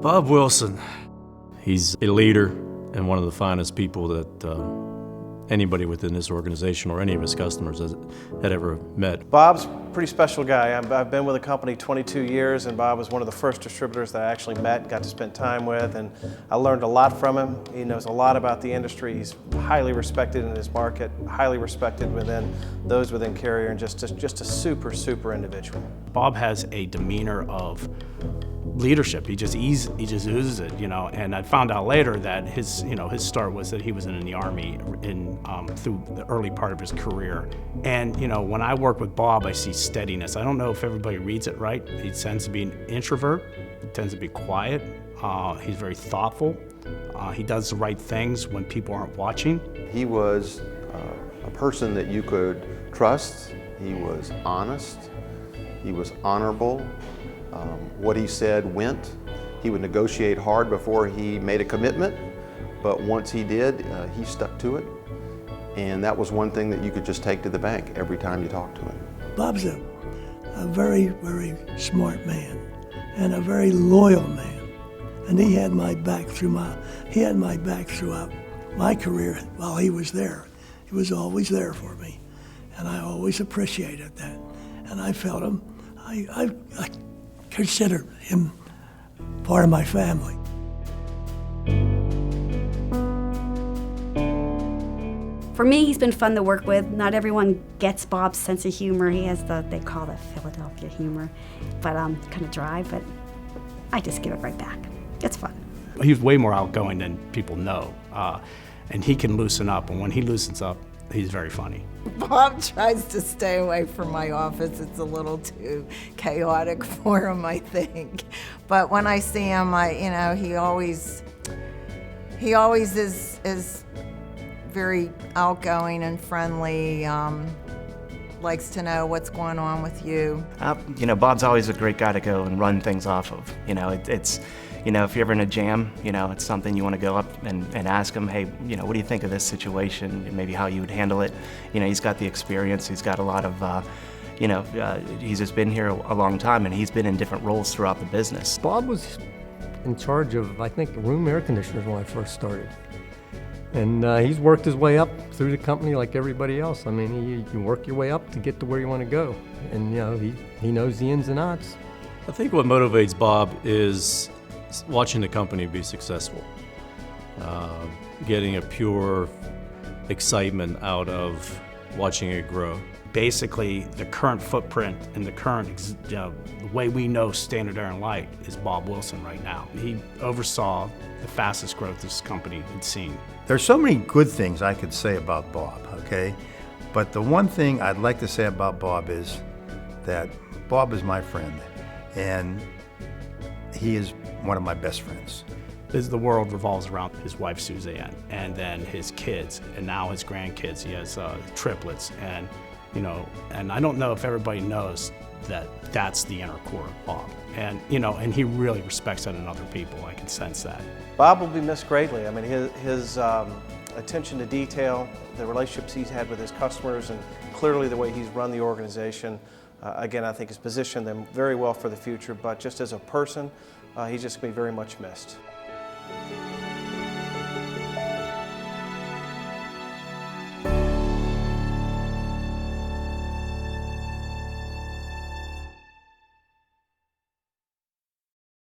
Bob Wilson. He's a leader and one of the finest people that anybody within this organization or any of his customers had ever met. Bob's a pretty special guy. I've been with the company 22 years, and Bob was one of the first distributors that I actually met, got to spend time with, and I learned a lot from him. He knows a lot about the industry. He's highly respected in his market, highly respected within those within Carrier, and just a super individual. Bob has a demeanor of leadership. He just oozes it, And I found out later that his start was that he was in the Army through the early part of his career. And when I work with Bob, I see steadiness. I don't know if everybody reads it right. He tends to be an introvert. He tends to be quiet. He's very thoughtful. He does the right things when people aren't watching. He was a person that you could trust. He was honest. He was honorable. What he said went. He would negotiate hard before he made a commitment, but once he did, he stuck to it. And that was one thing that you could just take to the bank every time you talked to him. Bob's a very smart man and a very loyal man. And he had my back throughout my career while he was there. He was always there for me, and I always appreciated that. And I felt him, I consider him part of my family. For me, he's been fun to work with. Not everyone gets Bob's sense of humor. He has they call it Philadelphia humor, but kind of dry, but I just give it right back. It's fun. He's way more outgoing than people know, and he can loosen up, and when he loosens up, he's very funny. Bob tries to stay away from my office. It's a little too chaotic for him, I think. But when I see him, he always is very outgoing and friendly. Likes to know what's going on with you. Bob's always a great guy to go and run things off of. If you're ever in a jam, it's something you want to go up and ask him, hey, what do you think of this situation? Maybe how you would handle it. He's got the experience. He's got a lot of, he's just been here a long time, and he's been in different roles throughout the business. Bob was in charge of, I think, room air conditioners when I first started. And he's worked his way up through the company like everybody else. I mean, you work your way up to get to where you want to go. And, he knows the ins and outs. I think what motivates Bob is watching the company be successful, getting a pure excitement out of watching it grow. Basically, the current footprint and the current the way we know Standard Air Lite is Bob Wilson right now. He oversaw the fastest growth this company had seen. There's so many good things I could say about Bob, okay? But the one thing I'd like to say about Bob is that Bob is my friend, and he is one of my best friends. The world revolves around his wife Suzanne, and then his kids, and now his grandkids. He has triplets, and and I don't know if everybody knows that that's the inner core of Bob, and and he really respects that in other people. I can sense that. Bob will be missed greatly. I mean, his attention to detail, the relationships he's had with his customers, and clearly the way he's run the organization, again, I think has positioned them very well for the future, but just as a person, he's just going to be very much missed.